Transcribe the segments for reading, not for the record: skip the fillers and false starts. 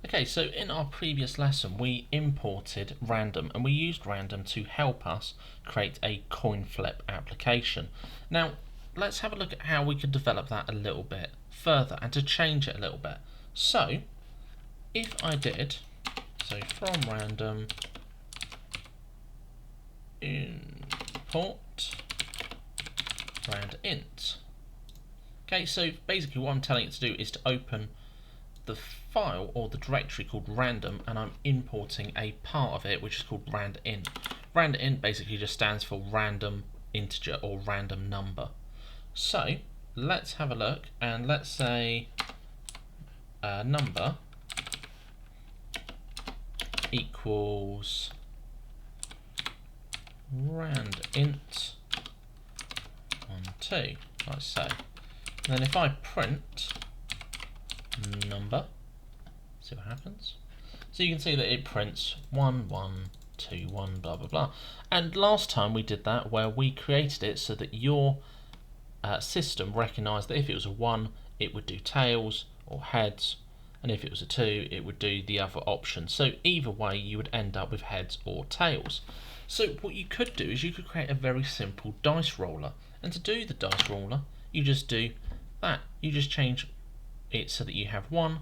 Okay, so in our previous lesson we imported random and we used random to help us create a coin flip application. Now let's have a look at how we could develop that a little bit further and to change it a little bit. So if I did, so from random import randint. Okay, so basically what I'm telling it to do is to open the file or the directory called random, and I'm importing a part of it which is called randint. Randint basically just stands for random integer or random number. So let's have a look and let's say number equals randint 1, 2, like so. And then if I print number, see what happens. So you can see that it prints 1, 1, 2, 1, blah blah blah. And last time we did that where we created it so that your system recognised that if it was a 1 it would do tails or heads, and if it was a 2 it would do the other option. So either way you would end up with heads or tails. So what you could do is you could create a very simple dice roller, and to do the dice roller you just do that. You just change it so that you have 1,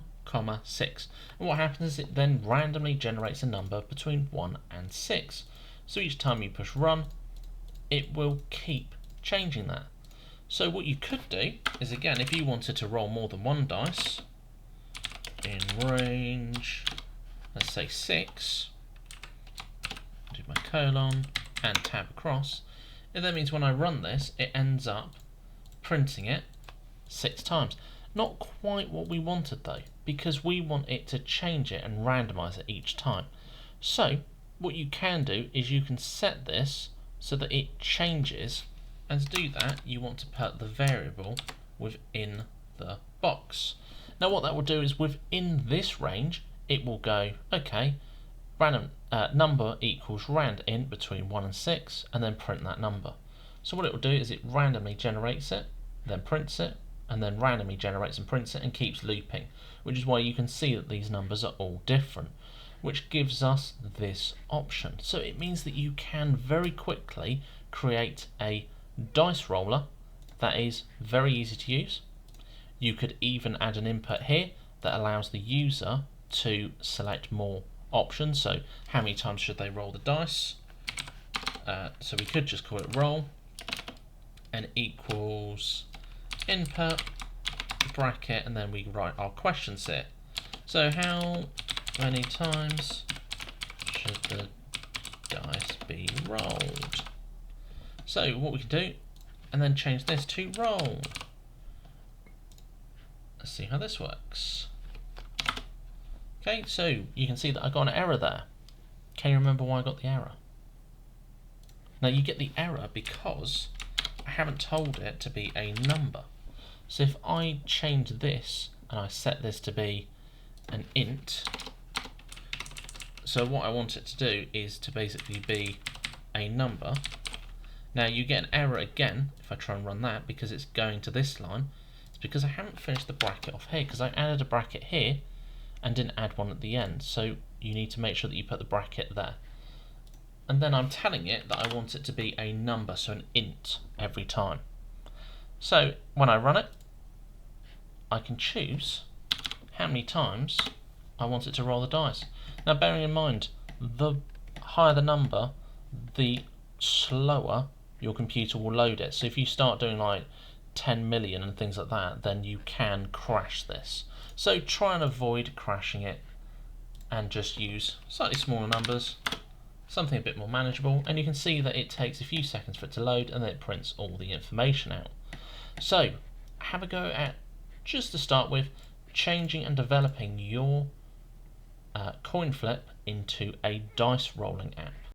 6, and what happens is it then randomly generates a number between 1 and 6. So each time you push run it will keep changing that. So what you could do is, again, if you wanted to roll more than one dice in range, let's say 6, do my colon and tab across, it then means when I run this it ends up printing it 6 times. Not quite what we wanted though, because we want it to change it and randomize it each time. So what you can do is you can set this so that it changes, and to do that you want to put the variable within the box. Now what that will do is within this range it will go, okay, random number equals randint between 1 and 6, and then print that number. So what it will do is it randomly generates it, then prints it, and then randomly generates and prints it and keeps looping, which is why you can see that these numbers are all different, which gives us this option. So it means that you can very quickly create a dice roller that is very easy to use. You could even add an input here that allows the user to select more options. So how many times should they roll the dice? So we could just call it roll and equals input bracket, and then we write our questions here. So how many times should the dice be rolled? So what we can do, and then change this to roll. Let's see how this works. Okay, so you can see that I got an error there. Can you remember why I got the error? Now you get the error because I haven't told it to be a number. So if I change this and I set this to be an int, so what I want it to do is to basically be a number. Now you get an error again if I try and run that, because it's going to this line. It's because I haven't finished the bracket off here, because I added a bracket here and didn't add one at the end. So you need to make sure that you put the bracket there. And then I'm telling it that I want it to be a number, so an int every time. So when I run it, I can choose how many times I want it to roll the dice. Now bearing in mind, the higher the number, the slower your computer will load it. So if you start doing like 10 million and things like that, then you can crash this. So try and avoid crashing it and just use slightly smaller numbers, something a bit more manageable, and you can see that it takes a few seconds for it to load and then it prints all the information out. So have a go at, just to start with, changing and developing your coin flip into a dice rolling app.